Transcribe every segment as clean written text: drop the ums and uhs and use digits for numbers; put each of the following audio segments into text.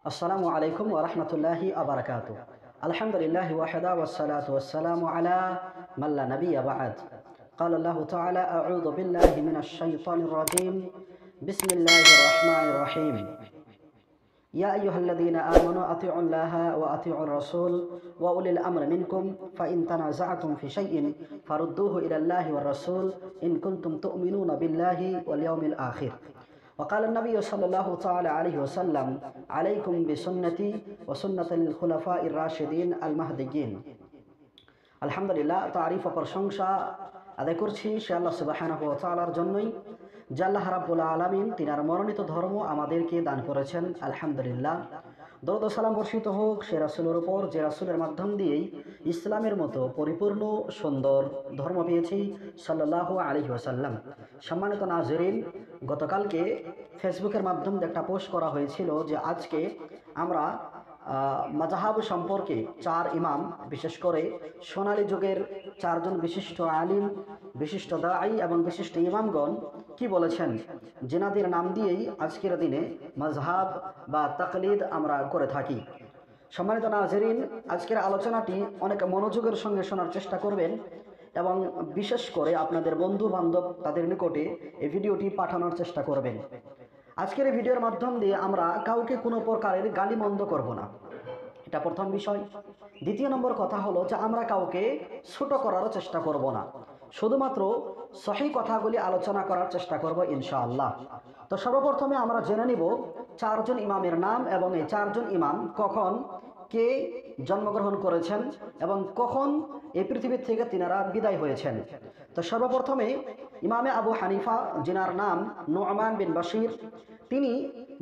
السلام عليكم ورحمة الله وبركاته. الحمد لله وحده والصلاة والسلام على من لا نبي بعد. قال الله تعالى: أعوذ بالله من الشيطان الرجيم. بسم الله الرحمن الرحيم. يا أيها الذين آمنوا أطيعوا الله وأطيعوا الرسول وأولي الأمر منكم فإن تنازعتم في شيء فردوه إلى الله والرسول إن كنتم تؤمنون بالله واليوم الآخر. وقال النبي صلى الله تعالى عليه وسلم: عليكم بسنتي وسنة الخلفاء الراشدين المهديين. আলহামদুলিল্লাহ, তারিফ ও প্রশংসা আদায় করছি সে আল্লাহ সুবহানাহু ওয়া তাআলার জন্যই, যে আল্লাহ রাব্বুল আলামিন তিনার মনোনীত ধর্ম আমাদেরকে দান করেছেন। আলহামদুলিল্লাহ, দরুদ ও সালাম বর্ষিত হোক সে রাসূলের উপর, যে রাসূলের মাধ্যম দিয়েই ইসলামের মতো পরিপূর্ণ সুন্দর ধর্ম পেয়েছি, সাল্লাল্লাহু আলাইহি ওয়াসাল্লাম। সম্মানিত নাজরিন, গতকালকে ফেসবুকের মাধ্যমে একটা পোস্ট করা হয়েছিল যে আজকে আমরা মাযহাব সম্পর্কে চার ইমাম, বিশেষ করে সোনালী যুগের চারজন বিশিষ্ট আলিম, বিশিষ্ট দাঈ এবং বিশিষ্ট ইমামগণ কি বলেছেন, যেনাদের নাম দিয়েই আজকের দিনে মাযহাব বা তাকলিদ আমরা করে থাকি। সম্মানিত নাজরিন, আজকের আলোচনাটি অনেক মনোযোগের সঙ্গে শোনার চেষ্টা করবেন এবং বিশেষ করে আপনাদের বন্ধু বান্ধব তাদের নিকটে এই ভিডিওটি পাঠানোর চেষ্টা করবেন। আজকের এই ভিডিওর মাধ্যম দিয়ে আমরা কাউকে কোনো প্রকারের গালিমন্দ করব না, এটা প্রথম বিষয়। দ্বিতীয় নম্বর কথা হলো যে আমরা কাউকে ছোট করারও চেষ্টা করব না, শুধুমাত্র সহিহ কথাগুলি আলোচনা করার চেষ্টা করব ইনশাআল্লাহ। তো সর্বপ্রথমে আমরা জেনে নিব চারজন ইমামের নাম এবং এই চারজন ইমাম কখন, কে জন্মগ্রহণ করেছেন এবং কখন এই পৃথিবী থেকে তিনারা বিদায় হয়েছেন। তো সর্বপ্রথমে ইমামে আবু হানিফা, যিনার নাম নু'মান বিন বাশির, তিনি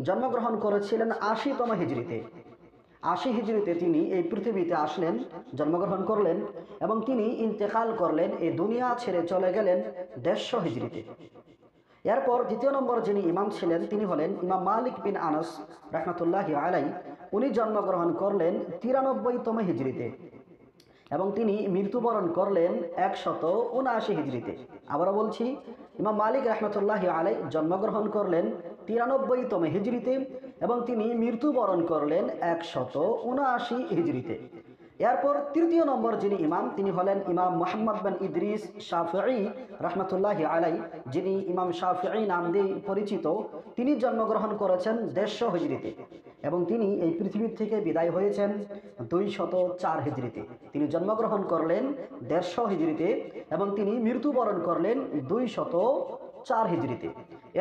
জন্মগ্রহণ করেছিলেন ৮০তম হিজরিতে। ৮০ হিজরিতে তিনি এই পৃথিবীতে আসলেন, জন্মগ্রহণ করলেন এবং তিনি ইন্তেকাল করলেন, এই দুনিয়া ছেড়ে চলে গেলেন ১৫০ হিজরিতে। এরপর দ্বিতীয় নম্বর যিনি ইমাম ছিলেন তিনি হলেন ইমাম মালিক বিন আনাস রাহমাতুল্লাহি আলাইহি। উনি জন্মগ্রহণ করলেন ৯৩তম হিজরিতে এবং তিনি মৃত্যুবরণ করলেন ১৭৯ হিজরিতে। আবারও বলছি, ইমাম মালিক রাহমাতুল্লাহি আলাইহি জন্মগ্রহণ করলেন ৯৩তম হিজরিতে এবং তিনি মৃত্যুবরণ করলেন ১৭৯ হিজরিতে। এরপর তৃতীয় নম্বর যিনি ইমাম তিনি হলেন ইমাম মুহাম্মদ বিন ইদ্রিস শাফিঈ রাহমাতুল্লাহি আলাইহি, যিনি ইমাম শাফিঈ নাম দিয়ে পরিচিত। তিনি জন্মগ্রহণ করেছেন ১৫০ হিজরিতে এবং তিনি এই পৃথিবী থেকে বিদায় হয়েছেন ২০৪ হিজরিতে। তিনি জন্মগ্রহণ করলেন ১৫০ হিজরিতে এবং তিনি মৃত্যুবরণ করলেন ২০৪ হিজরিতে।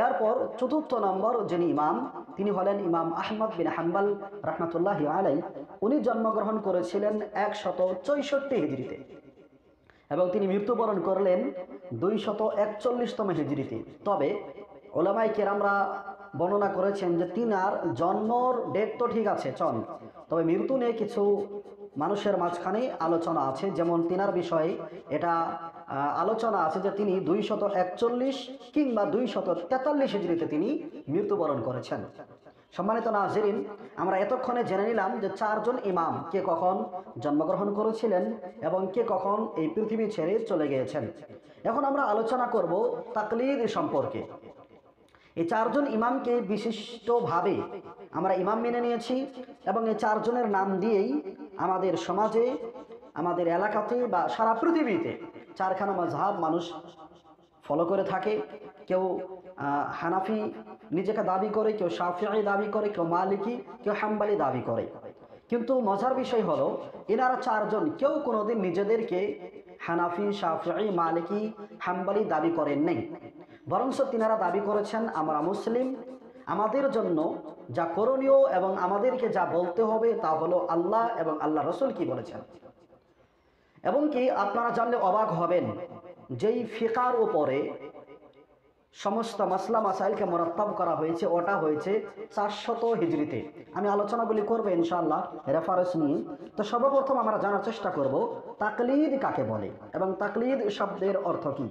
এরপর চতুর্থ নম্বর যিনি ইমাম তিনি হলেন ইমাম আহমদ বিন হাম্বল রাহমাতুল্লাহি আলাইহি। উনি জন্মগ্রহণ করেছিলেন ১৬৪ হিজরিতে এবং তিনি মৃত্যুবরণ করলেন ২৪১তম হিজরিতে। তবে ওলামায়ে কেরামরা বর্ণনা করেছেন যে তিনার জন্মর ডেট তো ঠিক আছে, তবে মৃত্যু নিয়ে কিছু মানুষের মাঝখানে আলোচনা আছে। যেমন তিনার বিষয়ে এটা আলোচনা আছে যে তিনি ২৪১ কিংবা ২৪৩ হিজরিতে তিনি মৃত্যুবরণ করেছেন। সম্মানিত নাজরিন, আমরা এতক্ষণে জেনে নিলাম যে চারজন ইমাম কে কখন জন্মগ্রহণ করেছিলেন এবং কে কখন এই পৃথিবী ছেড়ে চলে গিয়েছেন। এখন আমরা আলোচনা করব তাকলিদ সম্পর্কে। এই চারজন ইমামকে বিশিষ্টভাবে আমরা ইমাম মেনে নিয়েছি এবং এই চারজনের নাম দিয়েই আমাদের সমাজে, আমাদের এলাকাতে বা সারা পৃথিবীতে চারখানা মাযহাব মানুষ ফলো করে থাকে। কেউ হানাফি নিজেকে দাবি করে, কেউ শাফিঈ দাবি করে, কেউ মালিকি, কেউ হাম্বলি দাবি করে। কিন্তু মজার বিষয় হলো এনারা চারজন কেউ কোনোদিন নিজেদেরকে হানাফি, শাফিঈ, মালিকি, হাম্বলি দাবি করেন নাই, বরঞ্চ তিনারা দাবি করেছেন আমরা মুসলিম, আমাদের জন্য যা করণীয় এবং আমাদেরকে যা বলতে হবে তা হলো আল্লাহ এবং আল্লাহ রসুল কি বলেছেন। এবং কি আপনারা জানলে অবাক হবেন, যেই ফিকার উপরে সমস্ত মাসলা মাসাইলকে মুরাত্তাব করা হয়েছে ওটা হয়েছে ৪০০ হিজরিতে। আমি আলোচনাগুলি করবো ইনশাআল্লাহ রেফারেন্স নিয়ে। তো সর্বপ্রথম আমরা জানার চেষ্টা করব তাকলিদ কাকে বলে এবং তাকলিদ শব্দের অর্থ কি।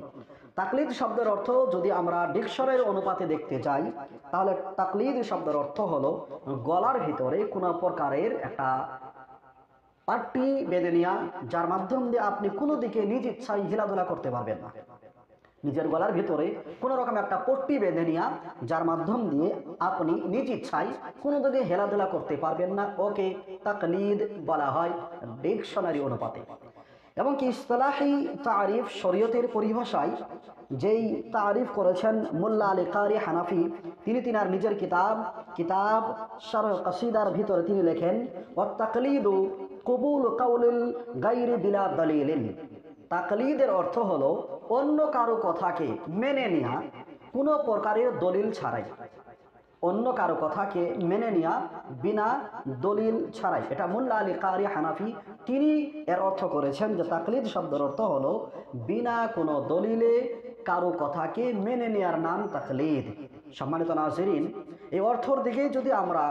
তাকলিদ শব্দের অর্থ যদি আমরা ডিকশনারির অনুপাতে দেখতে যাই, তাহলে তাকলিদ শব্দের অর্থ হলো গলার ভিতরে কোনো প্রকারের একটা পাট্টি বেঁধে নেওয়া, যার মাধ্যম দিয়ে আপনি কোনো দিকে নিজ ইচ্ছায় হিলাধুলা করতে পারবেন না। নিজের গলার ভিতরে কোনো রকম একটা পট্টি বেঁধে নেওয়া, যার মাধ্যম দিয়ে আপনি নিজ ইচ্ছায় কোনো দিকে হেলাধুলা করতে পারবেন না, ওকে তাকলিদ বলা হয় ডিকশনারি অনুপাতে। এবং কি ইসতিলাহি তারিফ শরীয়তের পরিভাষায় যেই তারিফ করেছেন মোল্লা আলী কারি হানাফি, তিনি তিনার নিজের কিতাব শারহ কাসিদার ভিতরে তিনি লেখেন, ওয়াত তাকলিদু কবুল কাউলিল গায়রি বিলা দলিলিন। তাকলিদের অর্থ হলো অন্য কারো কথাকে মেনে নেওয়া কোনো প্রকারের দলিল ছাড়াই, অন্য কারো কথাকে মেনে নেওয়া বিনা দলিল ছাড়াই। এটা মোল্লা আলী কারি হানাফি তিনি এর অর্থ করেছেন যে তাকলিদ শব্দের অর্থ হলো বিনা কোনো দলিলে কারো কথাকে মেনে নেওয়ার নাম তাকলিদ। সম্মানিত নাযিরিন, এই অর্থর দিকে যদি আমরা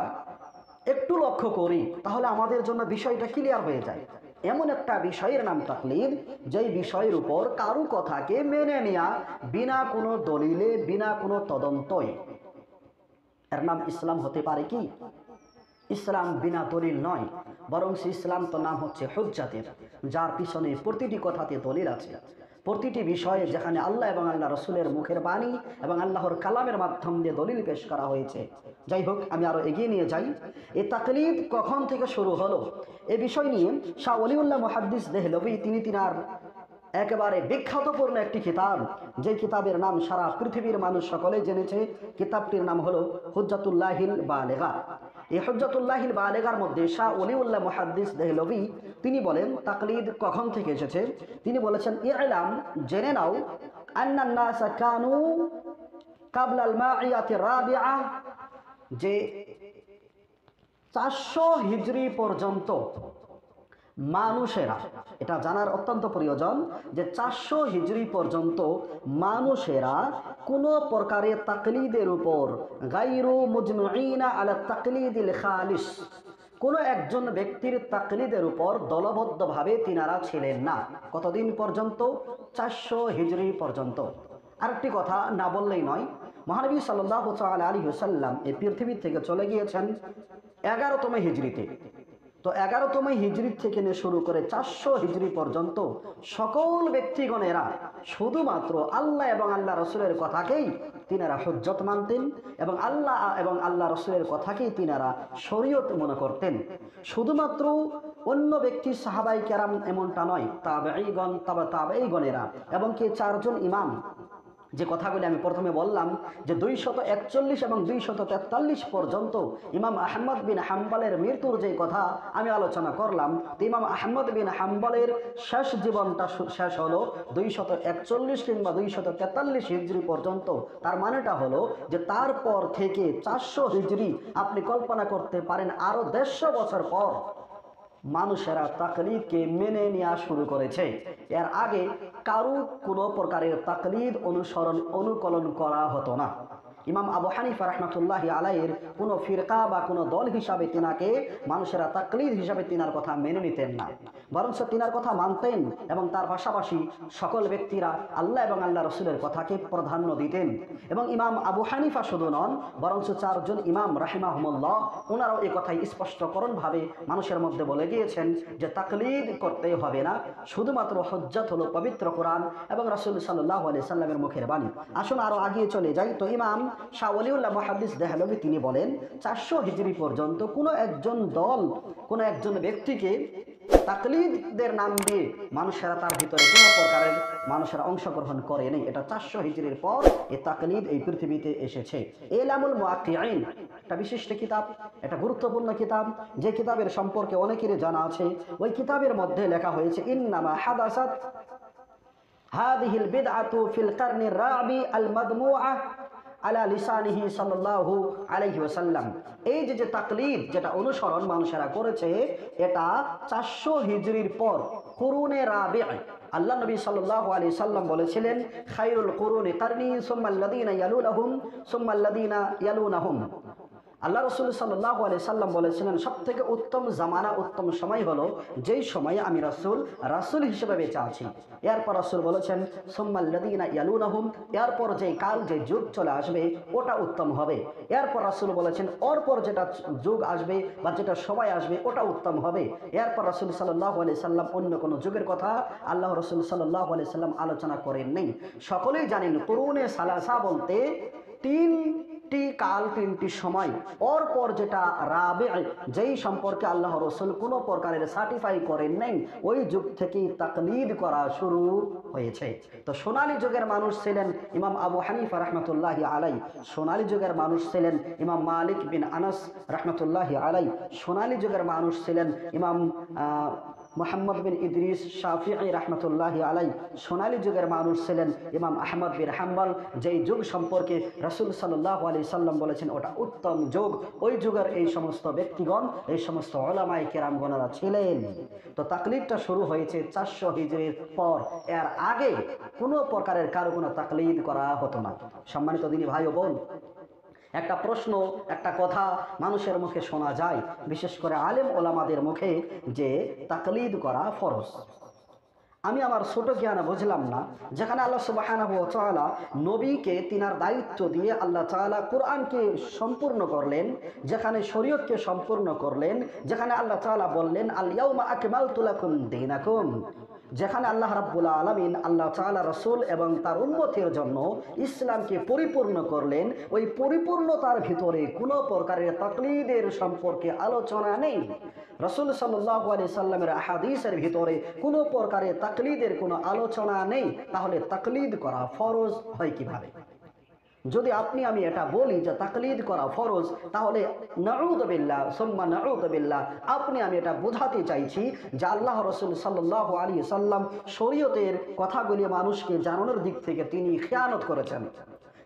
একটু লক্ষ্য করি তাহলে আমাদের জন্য বিষয়টা ক্লিয়ার হয়ে যায়। এমন একটা বিষয়ের নাম তাকলিদ যেই বিষয়ের উপর কারো কথাকে মেনে নেওয়া বিনা কোনো দলিলে, বিনা কোনো তদন্তই, এর নাম ইসলাম হতে পারে কি? ইসলাম বিনা দলিল নয়, বরং ইসলাম তো নাম হচ্ছে হুজ্জাতের, যার পিছনে প্রতিটি কথাতে দলিল আছে। প্রতিটি বিষয়ে যেখানে আল্লাহ এবং আল্লাহ রসুলের মুখের বাণী এবং আল্লাহর কালামের মাধ্যম দিয়ে দলিল পেশ করা হয়েছে। যাই হোক, আমি আরো এগিয়ে নিয়ে যাই। এই তাকলিদ কখন থেকে শুরু হলো এ বিষয় নিয়ে শাহ ওলিউল্লাহ মুহাদ্দিস দেহলভী তিনি তিনার একেবারে বিখ্যাতপূর্ণ একটি কিতাব, যে কিতাবের নাম সারা পৃথিবীর মানুষ সকলে জেনেছে, কিতাবটির নাম হলো হুজ্জাতুল্লাহিল বালেগা। এই হুজ্জাতুল্লাহিল বালেগার মধ্যে শাহ ওলিউল্লাহ মুহাদ্দিস দেহলভী তিনি বলেন তাকলিদ কখন থেকে এসেছে। তিনি বলেছেন, ইলাম, জেনে নাও, আন্নান নাস কানু কাবলাল মাইয়াতির রাবিআ, যে 400 হিজরি পর্যন্ত মানুষেরা, এটা জানার অত্যন্ত প্রয়োজন যে 400 হিজরি পর্যন্ত মানুষেরা কোনো প্রকারের তাকলিদের উপর গায়রু মুজমাইনা আলা তাকলিদিল খালিস, কোনো একজন ব্যক্তির তাকলিদের উপর দলবদ্ধভাবে তিনারা ছিলেন না। কতদিন পর্যন্ত? 400 হিজরি পর্যন্ত। আরেকটি কথা না বললেই নয়, মহানবী সাল্লাল্লাহু তাআলা আলাইহি ওয়াসাল্লাম এই পৃথিবী থেকে চলে গিয়েছেন 11তম হিজরিতে। তো 11তম হিজরি থেকে নিয়ে শুরু করে 400 হিজরি পর্যন্ত সকল ব্যক্তিগণেরা শুধুমাত্র আল্লাহ এবং আল্লাহ রসুলের কথাকেই তিনারা হুজ্জত মানতেন এবং আল্লাহ এবং আল্লাহ রসুলের কথাকেই তিনারা শরীয়ত মনে করতেন। শুধুমাত্র অন্য ব্যক্তি সাহাবাই কেরাম এমনটা নয়, তাবেঈগণ, তাবেঈগণেরা এবং কে 4 জন ইমাম, যে কথাগুলি আমি প্রথমে বললাম যে 241 এবং 243 পর্যন্ত ইমাম আহমদ বিন হাম্বলের মৃত্যুর যে কথা আমি আলোচনা করলাম, তো ইমাম আহমদ বিন হাম্বলের শেষ জীবনটা শেষ হলো 241 কিংবা 243 হিজরি পর্যন্ত। তার মানেটা হলো যে তারপর থেকে 400 হিজরি, আপনি কল্পনা করতে পারেন আরো 150 বছর পর মানুষেরা তাকলিদকে মেনে নেওয়া শুরু করেছে। এর আগে কারো কোনো প্রকারের তাকলিদ অনুকরণ করা হতো না। ইমাম আবু হানিফা রাহমাতুল্লাহি আলাইহির কোনো ফিরকা বা কোনো দল হিসাবে তিনাকে মানুষেরা তাকলিদ হিসাবে তিনার কথা মেনে নিতেন না, বরং তিনার কথা মানতেন এবং তার পাশাপাশি সকল ব্যক্তিরা আল্লাহ এবং আল্লাহ রসুলের কথাকে প্রাধান্য দিতেন। এবং ইমাম আবু হানিফা শুধু নন, বরং 4 জন ইমাম রাহিমাহুমুল্লাহ ওনারাও এই কথাই স্পষ্টকরণভাবে মানুষের মধ্যে বলে গিয়েছেন যে তাকলিদ করতে হবে না, শুধুমাত্র হুজ্জত হলো পবিত্র কোরআন এবং রাসূল সাল্লাল্লাহু আলাইহি সাল্লামের মুখের বাণী। আসুন আরো আগিয়ে চলে যাই। তো ইমাম শাহ ওলিউল্লাহ মুহাদ্দিস দেহলভী তিনি বলেন 400 হিজরি পর্যন্ত কোনো একজন দল, কোনো একজন ব্যক্তিকে তাকলিদের নাম দিয়ে মানুষেরা তার ভিতরে কোনো প্রকারের মানুষেরা অংশগ্রহণ করে নেই। এটা 400 হিজরির পর এই তাকলিদ এই পৃথিবীতে এসেছে। ইলামুল মুআক্কিঈন একটা বিশিষ্ট কিতাব, এটা গুরুত্বপূর্ণ কিতাব, যে কিতাবের সম্পর্কে অনেকেরই জানা আছে। ওই কিতাবের মধ্যে লেখা হয়েছে, ইন্নামা হাদাসাত হাদিহিল বিদআতু ফিল কারনির রাবি আল মাদমুআ আলা লিসানিহি সাল্লাল্লাহু আলাইহি ওয়াসাল্লাম। এই যে তাকলিদ, যেটা অনুসরণ মানুষেরা করেছে, এটা 400 হিজরির পর কুরুনে রাবি', আল্লাহ নবী সাল্লাল্লাহু আলাইহি সাল্লাম বলেছিলেন, খায়রুল কুরুনি কারনি সুম্মা আল্লাযীনা ইয়ালুনাহুম সুম্মা আল্লাযীনা ইয়ালুনাহুম। আল্লাহ রসুল সাল্লাল্লাহু আলাইহি সাল্লাম বলেছিলেন, সব থেকে উত্তম জামানা, উত্তম সময় হলো যেই সময়ে আমি রাসূল হিসেবে বেঁচে আছি। এরপর রাসূল বলেছেন সুম্মাল্লাযীনা ইয়ালুনাহুম, এরপর যে কাল, যে যুগ চলে আসবে ওটা উত্তম হবে। এরপর রাসূল বলেছেন অরপর যেটা যুগ আসবে বা যেটা সময় আসবে ওটা উত্তম হবে। এরপর রাসূল সাল্লাল্লাহু আলাইহি সাল্লাম অন্য কোনো যুগের কথা আল্লাহ রসুল সাল্লাল্লাহু আলাইহি সাল্লাম আলোচনা করেন নেই। সকলেই জানেন কুরুনে সালাসা বলতে তিনটি কাল, তিনটি সময়, পর যেটা রাবে, যেই সম্পর্কে আল্লাহ রসুল কোনো প্রকারের সার্টিফাই করেন নাই, ওই যুগ থেকেই তাকলিদ করা শুরু হয়েছে। তো সোনালী যুগের মানুষ ছিলেন ইমাম আবু হানিফা রহমতুল্লাহি আলাই, সোনালী যুগের মানুষ ছিলেন ইমাম মালিক বিন আনাস রহমতুল্লাহি আলাই, সোনালী যুগের মানুষ ছিলেন ইমাম মুহাম্মদ বিন ইদ্রিস শাফিঈ রহমতুল্লাহি আলাই, সোনালী যুগের মানুষ ছিলেন ইমাম আহমদ বিন হাম্বল, যেই যুগ সম্পর্কে রাসূল সাল্লাল্লাহু আলাইহি সাল্লাম বলেছেন ওটা উত্তম যুগ। ওই যুগের এই সমস্ত ব্যক্তিগণ, এই সমস্ত উলামায়ে কেরামগণরা ছিলেন। তো তাকলিদটা শুরু হয়েছে 400 হিজরির পর। এর আগে কোনো প্রকারের কারো কোনো তাকলিদ করা হতো না। সম্মানিত দিনী ভাই ও বোন, একটা প্রশ্ন, একটা কথা মানুষের মুখে শোনা যায়, বিশেষ করে আলেম ওলামাদের মুখে, যে তাকলিদ করা ফরজ। আমি আমার ছোট জ্ঞানে বুঝলাম না, যেখানে আল্লাহ সুবহানাহু ওয়া তাআলা নবীকে তিনার দায়িত্ব দিয়ে আল্লাহ তাআলা কোরআনকে সম্পূর্ণ করলেন, যেখানে শরীয়তকে সম্পূর্ণ করলেন, যেখানে আল্লাহ তাআলা বললেন আল ইয়াউমা আকমালতু লাকুম দীনাকুম, যেখানে আল্লাহ রাব্বুল আলামিন আল্লাহ তাআলা রাসূল এবং তার উম্মতের জন্য ইসলামকে পরিপূর্ণ করলেন, ওই পরিপূর্ণতার ভিতরে কোনো প্রকারের তাকলিদের সম্পর্কে আলোচনা নেই। রাসূল সাল্লাল্লাহু আলাইহি সাল্লামের হাদিসের ভিতরে কোনো প্রকারের তাকলিদের কোনো আলোচনা নেই। তাহলে তাকলিদ করা ফরজ হয় কিভাবে? যদি আপনি আমি এটা বলি যে তাকলিদ করা ফরজ, তাহলে নাউযু বিল্লাহ সুম্মা নাউযু বিল্লাহ, আপনি আমি এটা বোঝাতে চাইছি যে আল্লাহ রাসূল সাল্লাল্লাহু আলাইহি সাল্লাম শরীয়তের কথাগুলি মানুষকে জানানোর দিক থেকে তিনি খেয়ানত করেছেন।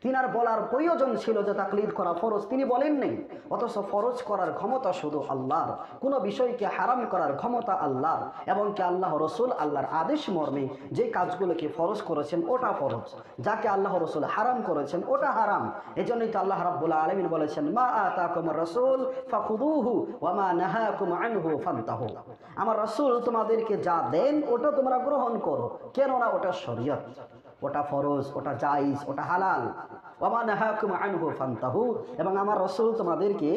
তিনার বলার প্রয়োজন ছিল যে তাকলিদ করা ফরজ, তিনি বলেন নেই। অথচ ফরজ করার ক্ষমতা শুধু আল্লাহর, কোনো বিষয়কে হারাম করার ক্ষমতা আল্লাহর, এবং কি আল্লাহ রসুল আল্লাহর আদেশ মর্মে যে কাজগুলোকে ফরজ করেছেন ওটা ফরজ, যাকে আল্লাহ রসুল হারাম করেছেন ওটা হারাম। এজন্যই তো আল্লাহ রাব্বুল আলামিন বলেছেন মা আতাকুমুর রাসূল ফাখুযুহু ওয়া মা নাহাকুম আনহু ফান্তাহু, আমার রাসূল তোমাদেরকে যা দেন ওটা তোমরা গ্রহণ করো, কেননা ওটা শরীয়ত, ওটা ফরজ, ওটা জায়েজ, ওটা হালাল। ওয়া মা নাহাকুম আনহু ফান্তাহু, এবং আমার রাসূল তোমাদেরকে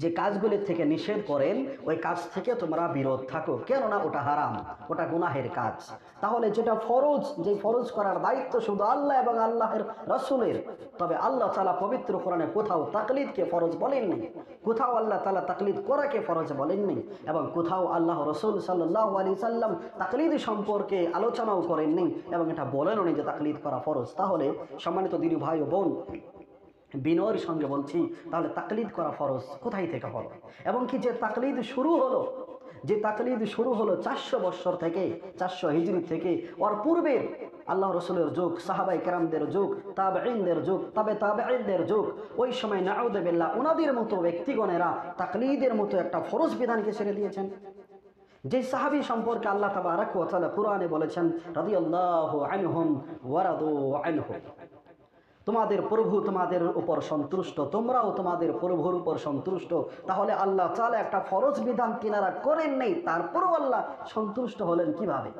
যে কাজগুলির থেকে নিষেধ করেন ওই কাজ থেকে তোমরা বিরত থাকো, কেননা ওটা হারাম, ওটা গুনাহের কাজ। তাহলে যেটা ফরজ, যে ফরজ করার দায়িত্ব শুধু আল্লাহ এবং আল্লাহের রাসূলের, তবে আল্লাহ তাআলা পবিত্র কোরআনে কোথাও তাকলিদকে ফরজ বলেননি, কোথাও আল্লাহ তাআলা তাকলিদ করাকে ফরজ বলেননি, এবং কোথাও আল্লাহ রাসূল সাল্লাল্লাহু আলাইহি সাল্লাম তাকলিদ সম্পর্কে আলোচনাও করেননি, এবং এটা বলেনও নি যে তাকলিদ করা ফরজ। তাহলে সম্মানিত দিনী ভাই ও বোন, বিনয়ের সঙ্গে বলছি, তাহলে তাকলিদ করা ফরজ কোথায় থেকে হলো? এবং কি যে তাকলিদ শুরু হলো, যে তাকলিদ শুরু হলো 400 বৎসর থেকে, 400 হিজরি থেকে, ওর পূর্বে আল্লাহ রসুলের যুগ, সাহাবায়ে কেরামদের যুগ, তাবেঈনদের যুগ, তাবেঈনদের যুগ, ওই সময় নাউযু বিল্লাহ ওনাদের মতো ব্যক্তিগণেরা তাকলিদের মতো একটা ফরজ বিধানকে ছেড়ে দিয়েছেন। যে সাহাবী সম্পর্কে আল্লাহ তাবারক ওয়া তাআলা কুরআনে বলেছেন রাদিয়াল্লাহু আনহুম ওয়া রাদু আনহু, তোমাদের প্রভু তোমাদের উপর সন্তুষ্ট, তোমরাও তোমাদের প্রভুর উপর সন্তুষ্ট। তাহলে আল্লাহ তাআলা একটা ফরজ বিধান তিনারা করেন নেই, তারপরও আল্লাহ সন্তুষ্ট হলেন কিভাবে?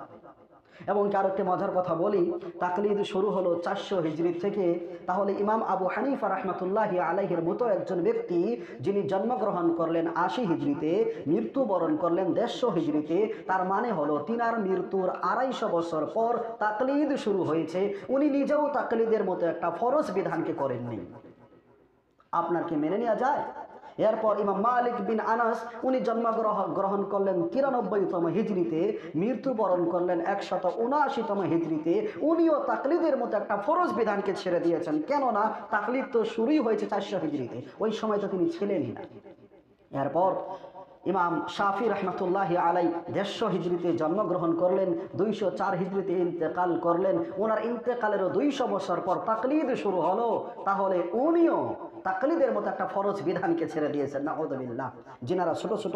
এবং আরেকটি মজার কথা বলি, তাকলিদ শুরু হলো 400 হিজরি থেকে। তাহলে ইমাম আবু হানিফা রাহমাতুল্লাহি আলাইহির মতো একজন ব্যক্তি, যিনি জন্মগ্রহণ করলেন 80 হিজরিতে, মৃত্যুবরণ করলেন 150 হিজরিতে, তার মানে হলো তিনার মৃত্যুর 250 বছর পর তাকলিদ শুরু হয়েছে। উনি নিজেও তাকলিদের মতো একটা ফরজ বিধানকে করেননি। আপনার কি মেনে নেওয়া যায়? এরপর ইমাম মালিক বিন আনাস, উনি জন্মগ্রহণ করলেন 93তম হিজরিতে, মৃত্যুবরণ করলেন 179তম হিজরিতে। উনিও তাকলিদের মতো একটা ফরজ বিধানকে ছেড়ে দিয়েছেন, কেননা তাকলিদ তো শুরুই হয়েছে 400 হিজরিতে, ওই সময় তো তিনি ছিলেনই না। এরপর ইমাম শাফি রহমতুল্লাহি আলাই 150 হিজরিতে জন্মগ্রহণ করলেন, 204 হিজরিতে ইন্তেকাল করলেন। ওনার ইন্তেকালেরও 200 বছর পর তাকলিদ শুরু হলো। তাহলে উনিও তাকলিদের মতো একটা ফরজ বিধানকে ছেড়ে দিয়েছেন, নাউযু বিল্লাহ। যিনারা ছোট ছোট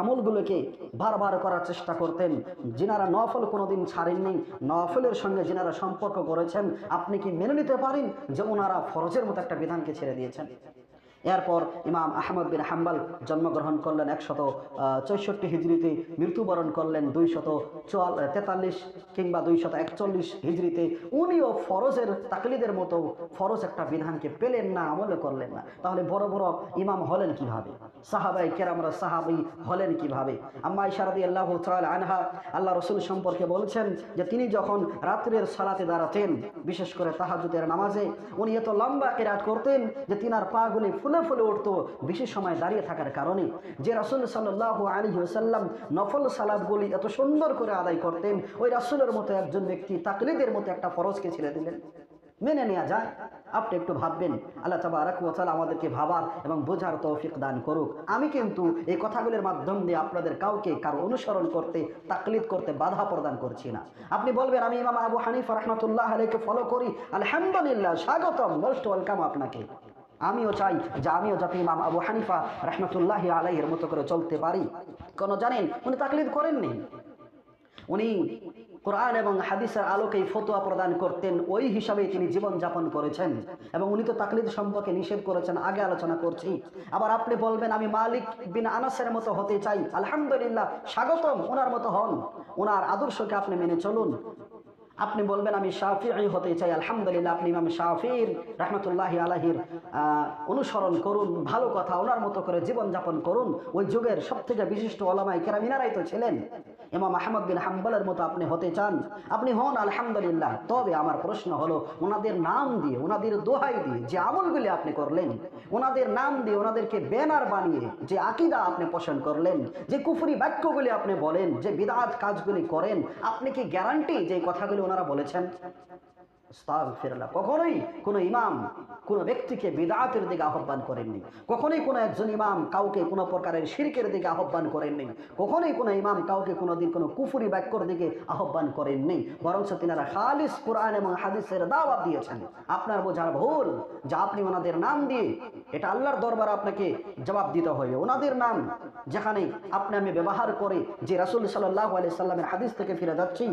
আমলগুলোকে বারবার করার চেষ্টা করতেন, যিনারা নফল কোনোদিন ছাড়েননি, নফলের সঙ্গে যিনারা সম্পর্ক করেছেন, আপনি কি মেনে নিতে পারেন যে ওনারা ফরজের মতো একটা বিধানকে ছেড়ে দিয়েছেন? এরপর ইমাম আহমদ বিন হাম্বল জন্মগ্রহণ করলেন 164 হিজরিতে, মৃত্যুবরণ করলেন 243 কিংবা 241 হিজরিতে। উনিও ফরজের তাকলিদের মতো ফরজ একটা বিধানকে পেলেন না, আমল করলেন না। তাহলে বড় বড় ইমাম হলেন কিভাবে? সাহাবায়ে কেরামরা সাহাবী হলেন কিভাবে? আম্মা আয়েশা রাদিয়াল্লাহু তাআলা আনহা আল্লাহ রাসূল সম্পর্কে বলছেন যে তিনি যখন রাত্রের সালাতে দাঁড়াতেন, বিশেষ করে তাহাজ্জুদের নামাজে, উনি এত লম্বা কিরাত করতেন যে তিনার পাগুলি ফুলে ফুলে উঠতো বেশি সময় দাঁড়িয়ে থাকার কারণে। যে রাসূল সাল্লাল্লাহু আলাইহি ওয়াসাল্লাম নফল সালাতগুলি এত সুন্দর করে আদায় করতেন, ওই রাসূলের মতো একজন ব্যক্তি তাকলিদের মতো একটা ফরজকে ছেড়ে দিলেন, মেনে নেওয়া যায়? আপনি একটু ভাববেন। আল্লাহ তাবারাক ওয়া তাআলা আমাদেরকে ভাবার এবং বোঝার তৌফিক দান করুক। আমি কিন্তু এই কথাগুলোর মাধ্যম দিয়ে আপনাদের কাউকে কারো অনুসরণ করতে, তাকলিদ করতে বাধা প্রদান করছি না। আপনি বলবেন আমি ইমাম আবু হানিফা রাহমাতুল্লাহ আলাইহিকে ফলো করি, আলহামদুলিল্লাহ, স্বাগতম, মোস্ট ওয়েলকাম আপনাকে। আমিও চাই যে আমিও যাতে ইমাম আবু হানিফা রাহমাতুল্লাহ আলাইহির মতো করে চলতে পারি। কেন জানেন? উনি তাকলিদ করেননি, উনি কোরআন এবং হাদিসের আলোকেই ফতোয়া প্রদান করতেন, ওই হিসাবেই তিনি জীবন যাপন করেছেন। এবং উনি তো তাকলিদ সম্পর্কে নিষেধ করেছেন, আগে আলোচনা করছি। আবার আপনি বলবেন আমি মালিক বিন আনাসের মতো হতে চাই, আলহামদুলিল্লাহ, স্বাগতম, ওনার মতো হন, ওনার আদর্শকে আপনি মেনে চলুন। আপনি বলবেন আমি শাফিঈ হতে চাই, আলহামদুলিল্লাহ, আপনি ইমাম শাফিঈর রাহমাতুল্লাহি আলাইহির অনুসরণ করুন, ভালো কথা, ওনার মতো করে জীবন যাপন করুন। ওই যুগের সবথেকে বিশিষ্ট ওলামায়ে কেরাম ইনারাই তো ছিলেন। ইমাম আহমদ বিন হাম্বলের মতো আপনি হতে চান, আপনি হন, আলহামদুলিল্লাহ। তবে আমার প্রশ্ন হলো, ওনাদের নাম দিয়ে, ওনাদের দোহাই দিয়ে যে আমলগুলি আপনি করলেন, ওনাদের নাম দিয়ে ওনাদেরকে ব্যানার বানিয়ে যে আকীদা আপনি পোষণ করলেন, যে কুফরি বাক্যগুলি আপনি বলেন, যে বিদআত কাজগুলি করেন, আপনি কি গ্যারান্টি যে কথাগুলি ওনারা বলেছেন? আস্তাগফিরুল্লাহ। কখনোই কোনো ইমাম কোনো ব্যক্তিকে বিদআতের দিকে আহ্বান করেননি, কখনোই কোনো একজন ইমাম কাউকে কোনো প্রকারের শিরকের দিকে আহ্বান করেননি, কখনোই কোনো ইমাম কাউকে কোনোদিন কোনো কুফরি বাক্যর দিকে আহ্বান করেননি। বরঞ্চ তিনারা খালিস কোরআন এবং হাদিসের দাওয়াত দিয়েছেন। আপনার বোঝার ভুল যে আপনি ওনাদের নাম দিয়ে, এটা আল্লাহর দরবারে আপনাকে জবাব দিতে হবে। ওনাদের নাম যেখানে আপনি আমি ব্যবহার করে যে রাসূল সাল্লাল্লাহু আলাইহি সাল্লামের হাদিস থেকে ফিরে যাচ্ছি,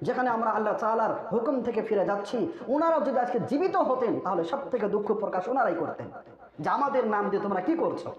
যেখানে আমরা আল্লাহ তাআলার হুকুম থেকে ফিরে যাচ্ছি, ওনারা যদি আজকে জীবিত হতেন তাহলে সব থেকে দুঃখ প্রকাশ ওনারাই করতেন যে আমাদের নাম দিয়ে তোমরা কি করছো।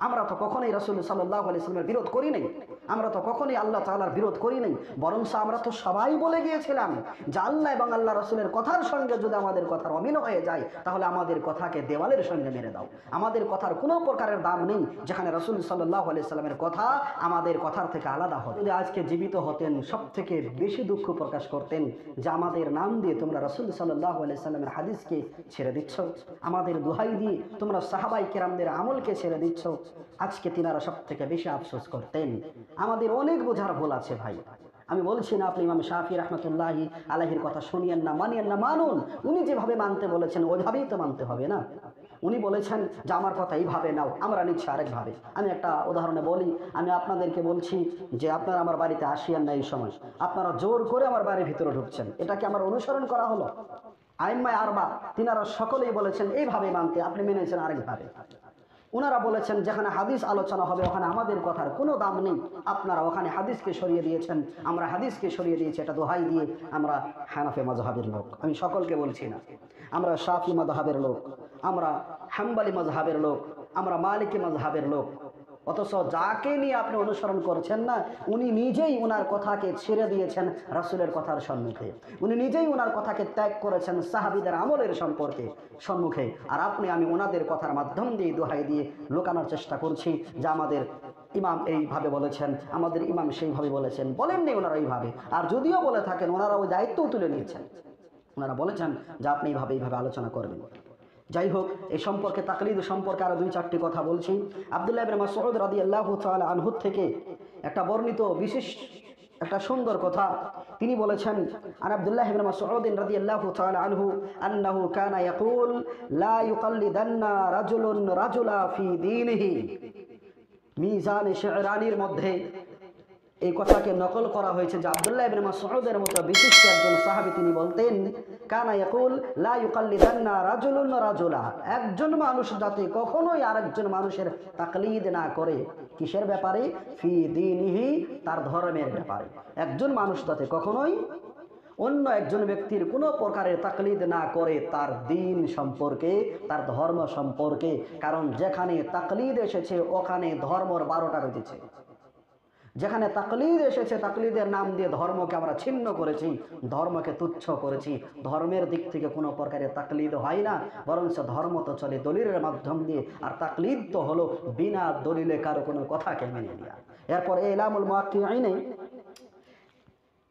আমরা তো কখনোই রাসূল সাল্লাল্লাহু আলাইহি ওয়াসাল্লামের বিরোধ করি নাই, আমরা তো কখনোই আল্লাহ তাআলার বিরোধ করি নাই। বরং আমরা তো সবাই বলে গিয়েছিলাম যে আল্লাহ এবং আল্লাহ রাসূলের কথার সঙ্গে যদি আমাদের কথার অমিল হয়ে যায় তাহলে আমাদের কথাকে দেওয়ালের সঙ্গে মেরে দাও। আমাদের কথার কোনো প্রকারের দাম নেই যেখানে রাসূল সাল্লাল্লাহু আলাইহি ওয়াসাল্লামের কথা আমাদের কথার থেকে আলাদা হয়। যদি আজকে জীবিত হতেন সব থেকে বেশি দুঃখ প্রকাশ করতেন যে আমাদের নাম দিয়ে তোমরা রাসূল সাল্লাল্লাহু আলাইহি ওয়াসাল্লামের হাদিসকে ছেড়ে দিচ্ছ, আমাদের দোহাই দিয়ে তোমরা সাহাবায়ে কেরামদের আমলকে ছেড়ে দিচ্ছ। আজকে তিনারা সব থেকে বেশি আফসোস করতেন। আমাদের অনেক বোঝার ভুল আছে ভাই। আমি বলছি না আপনি ইমাম শাফিঈ রাহমাতুল্লাহি আলাইহির কথা শুনিয়েন না, মানিয়েন না, মানুন। উনি যেভাবে মানতে বলেছেন ওইভাবেই তো মানতে হবে না। উনি বলেছেন যে আমার কথা এইভাবে নাও, আমরা নিচ্ছি আরেকভাবে। আমি একটা উদাহরণে বলি, আমি আপনাদেরকে বলছি যে আপনারা আমার বাড়িতে আসিয়েন না, এই সময় আপনারা জোর করে আমার বাড়ির ভিতরে ঢুকছেন, এটা কি আমার অনুসরণ করা হলো? আইম্মায়ে আরবা তিনারা সকলেই বলেছেন এইভাবে মানতে, আপনি মেনেছেন আরেকভাবে। ওনারা বলেছেন যেখানে হাদিস আলোচনা হবে ওখানে আমাদের কথার কোনো দাম নেই, আপনারা ওখানে হাদিসকে সরিয়ে দিয়েছেন, আমরা হাদিসকে সরিয়ে দিয়েছি। এটা দোহাই দিয়ে আমরা হানাফি মাযহাবের লোক, আমি সকলকে বলছি না, আমরা শাফি মাযহাবের লোক, আমরা হাম্বলি মাযহাবের লোক, আমরা মালিকি মাযহাবের লোক। অথচ যাকে নিয়ে আপনি অনুসরণ করছেন না, উনি নিজেই ওনার কথাকে ছেড়ে দিয়েছেন রাসূলের কথার সম্মুখে, উনি নিজেই ওনার কথাকে ত্যাগ করেছেন সাহাবীদের আমলের সম্মুখে। আর আপনি আমি ওনাদের কথার মাধ্যম দিয়ে দোহাই দিয়ে লুকানোর চেষ্টা করছি যে আমাদের ইমাম এইভাবে বলেছেন, আমাদের ইমাম সেইভাবে বলেছেন। বলেননি ওনারা এইভাবে, আর যদিও বলে থাকেন ওনারা ওই দায়িত্বও তুলে নিয়েছেন। ওনারা বলেছেন যে আপনি এইভাবে আলোচনা করবেন। যাই হোক, এই সম্পর্কে তাকলিদ সম্পর্কে আরো 2-4টি কথা বলছি। আব্দুল্লাহ ইবনে মাসউদ রাদিয়াল্লাহু তাআলা আনহু থেকে একটা বর্ণিত বিশেষ একটা সুন্দর কথা তিনি বলেছেন, আন আব্দুল্লাহ ইবনে মাসউদ রাদিয়াল্লাহু তাআলা আনহু আন্নাহু কানা ইয়াকুল লা ইউকাল্লিদান্না রাজুলুন রাজুলা ফি দীনিহি। মিজান শিরানির মধ্যে এই কথাকে নকল করা হয়েছে যে আব্দুল্লাহ ইবনে মাসউদের মতো বিশিষ্ট একজন সাহাবী তিনি বলতেন, কানা ইয়াকুল লা ইউকাল্লিদান্না রাজুলুন রাজুলা, একজন মানুষ যাতে কখনোই আরেকজন মানুষের তাকলিদ না করে। কিসের ব্যাপারে? ফি দীনিহি, তার ধর্মের ব্যাপারে। একজন মানুষ যাতে কখনোই অন্য একজন ব্যক্তির কোনো প্রকারের তাকলিদ না করে তার দিন সম্পর্কে, তার ধর্ম সম্পর্কে। কারণ যেখানে তাকলিদ এসেছে ওখানে ধর্মর 12টা বেজেছে। যেখানে তাকলিদ এসেছে, তাকলিদের নাম দিয়ে ধর্মকে আমরা ছিন্ন করেছি, ধর্মকে তুচ্ছ করেছি। ধর্মের দিক থেকে কোনো প্রকারের তাকলিদ হয় না, বরঞ্চ ধর্ম তো চলে দলিলের মাধ্যম দিয়ে, আর তাকলিদ তো হলো বিনা দলিলে কারো কোনো কথাকে মেনে নেওয়া। এরপর ইলামুল মুওয়াক্কিঈন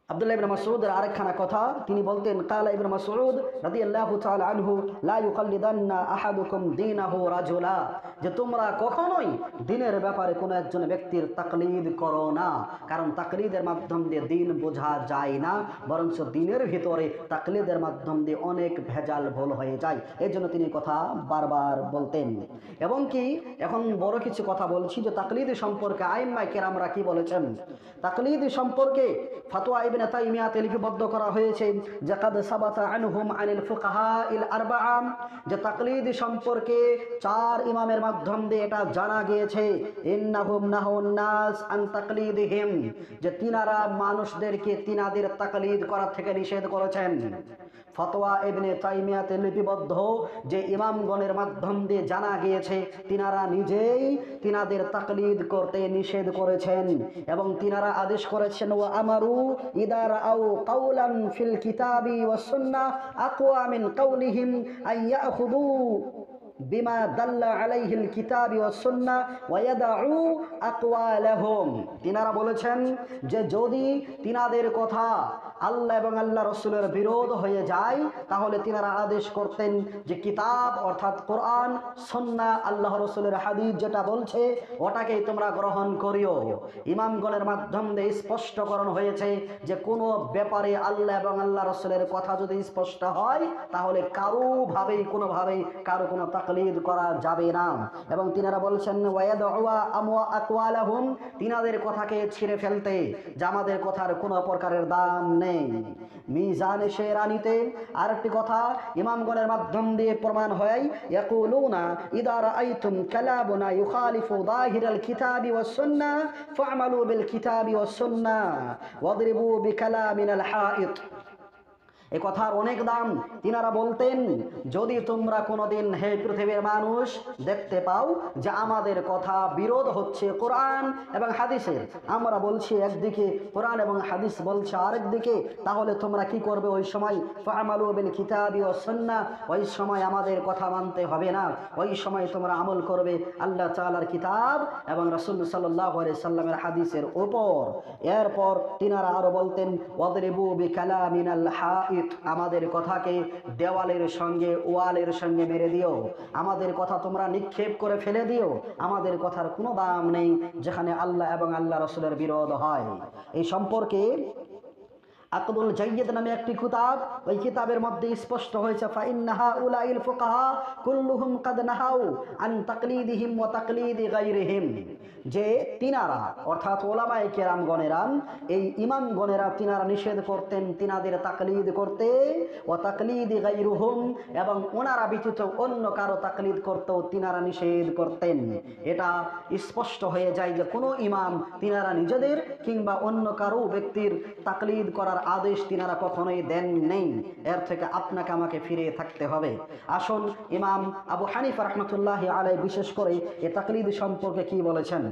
আব্দুল্লাহ ইবনে মাসউদের আরেকখানা কথা, তিনি বলতেন কালা ইবনে মাসউদ রাদিয়াল্লাহু তাআলা আনহু লা ইউকাল্লিদান্না আহাদুকুম দীনাহু রাজুলা, যে তোমরা কখনোই দিনের ব্যাপারে কোনো একজন ব্যক্তির তাকলিদ করো না, কারণ তাকলিদের মাধ্যম দিয়ে দিন বোঝা যায় না, বরঞ্চ দিনের ভিতরে তাকলিদের মাধ্যম দিয়ে অনেক ভেজাল ভুল হয়ে যায়। এই জন্য তিনি কথা বারবার বলতেন। এবং কি এখন বড় কিছু কথা বলছি যে তাকলিদ সম্পর্কে আইম্মায়ে কেরামরা কি বলেছেন। তাকলিদ সম্পর্কে ফতোয়া ইবনে তাইমিয়াতে লিপিবদ্ধ করা হয়েছে যে কাদ সাবাতা আনহুম আনিল ফুকাহাইল আরবাআ, যে তাকলিদ সম্পর্কে 4 ইমামের মাধ্যম দিয়ে এটা জানা গিয়েছে, ইন্নাহুম নাহুন নাস আন তাকলিদিহিম, যে তিনারা মানুষদেরকে তিনাদের তাকলিদ করা থেকে নিষেধ করেছেন। ফতোয়া ইবনে তাইমিয়াতে লিপিবদ্ধ যে ইমামগণের মাধ্যম দিয়ে জানা গিয়েছে তিনারা নিজেই তিনাদের তাকলিদ করতে নিষেধ করেছেন, এবং তিনারা আদেশ করেছেন ওয়া আমারু ইদা রাআউ কাওলান ফিল কিতাবি ওয়াস সুন্নাহ আকওয়া মিন কাওলিহিম আন ইয়াখুযু বিমা দাল্লা আলাইহিল কিতাবি ওয়াস সুন্নাহ ওয়া ইয়াদউ আকওয়ালাহুম। তিনারা বলেছেন যে যদি তিনাদের কথা আল্লাহ এবং আল্লাহ রসুলের বিরোধ হয়ে যায় তাহলে তিনারা আদেশ করতেন যে কিতাব অর্থাৎ কোরআন, সুন্নাহ, আল্লাহ রসুলের হাদিস যেটা বলছে ওটাকেই তোমরা গ্রহণ করিও। ইমামগণের মাধ্যম দিয়ে স্পষ্টকরণ হয়েছে যে কোনো ব্যাপারে আল্লাহ এবং আল্লাহ রসুলের কথা যদি স্পষ্ট হয় তাহলে কারোভাবেই কোনোভাবেই কারো কোনো তাকলিদ করা যাবে না। এবং তিনারা বলছেন ওয়ায়াদউয়া আমওয়া আকওয়ালাহুম, তিনাদের কথাকে ছিঁড়ে ফেলতে, যে আমাদের কথার কোনো প্রকারের দাম নেই। মিজানে শেরানিতে আরেকটি কথা ইমামগণের মাধ্যম দিয়ে প্রমাণ হয়, ইয়াকুলুনা ইদা রাআইতুম কালামুনা ইউখালিফু যাহিরাল কিতাবি ওয়াস সুন্নাহ ফা'মালু বিল কিতাবি ওয়াস সুন্নাহ ওয়াদরিবু বিকালামিনাল হাইত। এ কথার অনেক দাম। তিনারা বলতেন যদি তোমরা কোনোদিন হে পৃথিবীর মানুষ দেখতে পাও যে আমাদের কথা বিরোধ হচ্ছে কোরআন এবং হাদিসের, আমরা বলছি একদিকে, কোরআন এবং হাদিস বলছে আরেকদিকে, তাহলে তোমরা কি করবে? ওই সময় ফা'মালু বিল কিতাবি ওয়াস সুন্নাহ, ওই সময় আমাদের কথা মানতে হবে না, ওই সময় তোমরা আমল করবে আল্লাহ তাআলার কিতাব এবং রাসূল সাল্লাল্লাহু আলাইহি সাল্লামের হাদিসের উপর। এরপর তিনারা আরো বলতেন ওয়াদরিবু বিকালামিনাল হাইত, আমাদের কথাকে দেওয়ালের সঙ্গে ওয়ালের সঙ্গে মেরে দিও, আমাদের কথা তোমরা নিক্ষেপ করে ফেলে দিও, আমাদের কথার কোনো দাম নেই যেখানে আল্লাহ এবং আল্লাহ রাসূলের বিরোধ হয়। এই সম্পর্কে আকদুল জাইয়্যিদ নামে একটি কিতাব, ওই কিতাবের মধ্যে স্পষ্ট হয়েছে ফাইন্নাহা উলাইল ফুকাহা কুল্লুহুম কাদ নাহাউ আন তাকলিদিহিম ওয়া তাকলিদি গায়রিহিম, যে তিনারা অর্থাৎ ওলামায়ে কেরামগণেরা, এই ইমামগণেরা তিনারা নিষেধ করতেন তিনাদের তাকলিদ করতে, ওয়া তাকলিদি গায়রুহুম, এবং ওনারা ব্যতীত অন্য কারো তাকলিদ করতেও তিনারা নিষেধ করতেন। এটা স্পষ্ট হয়ে যায় যে কোনো ইমাম তিনারা নিজেদের কিংবা অন্য কারো ব্যক্তির তাকলিদ করার আদেশ তিনারা কখনোই দেন নেই। এর থেকে আপনাকে আমাকে ফিরে থাকতে হবে। আসুন ইমাম আবু হানিফা রাহমাতুল্লাহি আলাইহি বিশেষ করে এই তাকলিদ সম্পর্কে কি বলেছেন।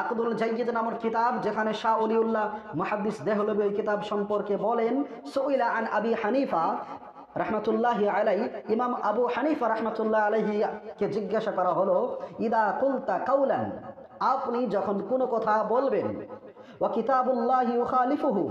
আকদুল জাইয়্যিদ নামক কিতাব, যেখানে শাহ ওলিউল্লাহ মুহাদ্দিস দেহলভী এই কিতাব সম্পর্কে বলেন, সুইলা আন আবি হানিফা রাহমাতুল্লাহি আলাইহি, ইমাম আবু হানিফা রাহমাতুল্লাহি আলাইহি কে জিজ্ঞাসা করা হলো ইদা কুলতা কাউলান, আপনি যখন কোনো কথা বলবেন, ওয়া কিতাবুল্লাহি ইউখালিফুহু,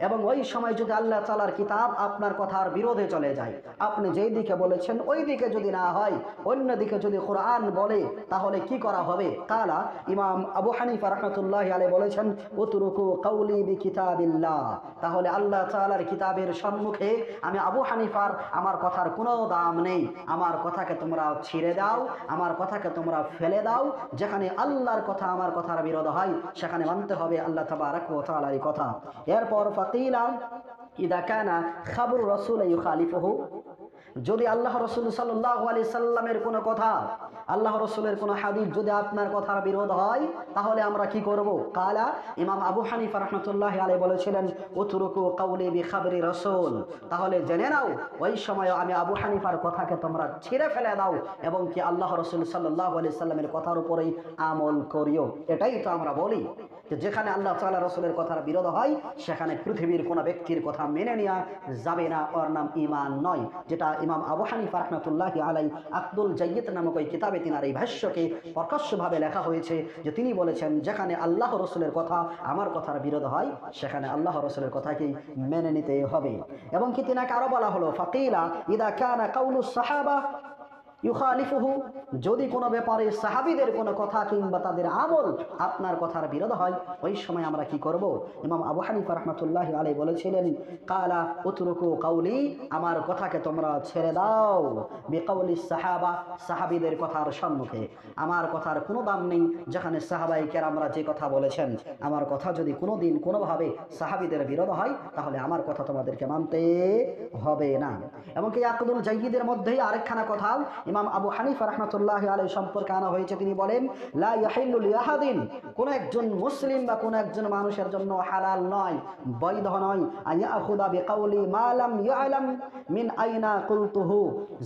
এবং ওই সময় যদি আল্লাহ তাআলার কিতাব আপনার কথার বিরোধে চলে যায়, আপনি যেই দিকে বলেছেন ওই দিকে যদি না হয়, অন্য দিকে যদি কোরআন বলে, তাহলে কি করা হবে? কালা, ইমাম আবু হানিফা রাহমাতুল্লাহি আলাইহি বলেছেন উতরুকু কাউলি বিকিতাবিল্লাহ, তাহলে আল্লাহ তাআলার কিতাবের সম্মুখে আমি আবু হানিফার আমার কথার কোনো দাম নেই, আমার কথাকে তোমরা ছিঁড়ে দাও, আমার কথাকে তোমরা ফেলে দাও, যেখানে আল্লাহর কথা আমার কথার বিরোধ হয় সেখানে মানতে হবে আল্লাহ তাবারাক ওয়া তাআলার কথা। এরপর ফাকিলা ইদা কানা খাবরু রাসূল ইউখালিফুহু, যদি আল্লাহ রাসূল সাল্লাল্লাহু আলাইহি সাল্লামের কোনো কথা আল্লাহ রসুলের কোনো হাদিস যদি আপনার কথার বিরোধ হয় তাহলে আমরা কি করব? কালা ইমাম আবু হানিফা রাহমাতুল্লাহি আলাইহি বলেছিলেন উতরুকু কাউলি বিখাবরি রাসূল, তাহলে জেনে নাও ওই সময় আমি আবু হানিফার কথাকে তোমরা ছিঁড়ে ফেলে দাও এবং কি আল্লাহ রসুল সাল্লাল্লাহু আলাইহি সাল্লামের কথার উপরেই আমল করিও। এটাই তো আমরা বলি যে যেখানে আল্লাহ তাআলা রসুলের কথার বিরোধ হয় সেখানে পৃথিবীর কোনো ব্যক্তির কথা মেনে নেওয়া যাবে না, ওর নাম ঈমান নয়। যেটা ইমাম আবু হানিফা রাহমাতুল্লাহি আলাইহি আব্দুল জাইয়িদ নামক ওই কিতাবে তিনার এই ভাষ্যকে প্রকাশ্যভাবে লেখা হয়েছে যে তিনি বলেছেন যেখানে আল্লাহ রসুলের কথা আমার কথার বিরোধ হয় সেখানে আল্লাহ রসুলের কথাকেই মেনে নিতে হবে। এবং কি তিনাকে আরো বলা হলো ফাকিলা ইদা কানা কাউলুস সাহাবা ইউখালিফুহু, যদি কোনো ব্যাপারে সাহাবীদের কোনো কথা কিংবা তাদের আমল আপনার কথার বিরোধ হয় ওই সময় আমরা কি করব? ইমাম আবু হানিফা রাহমাতুল্লাহি আলাইহি বলেছিলেন কালা উতরুকু কাউলি, আমার কথাকে তোমরা ছেড়ে দাও বিকাউলি সাহাবা, সাহাবীদের কথার সম্মুখে। আমার কথার কোনো দাম নেই যেখানে সাহাবায়ে কেরামরা যে কথা বলেছেন, আমার কথা যদি কোনো দিন কোনোভাবে সাহাবীদের বিরোধ হয় তাহলে আমার কথা তোমাদেরকে মানতে হবে না। এমনকি আব্দুল জাইয়িদের মধ্যেই আরেকখানা কথা ইমাম আবু হানিফা রাহমাতুল্লাহি আলাইহি সম্পর্কে আনা হয়েছে। তিনি বলেন লা ইয়াহিল্লু লিআহাদিন, কোন একজন মুসলিম বা কোন একজন মানুষের জন্য হালাল নয়, বৈধ নয় আয়াখুদা বিকাউলি মা লাম ইয়ালাম মিন আইনা কুলতুহু,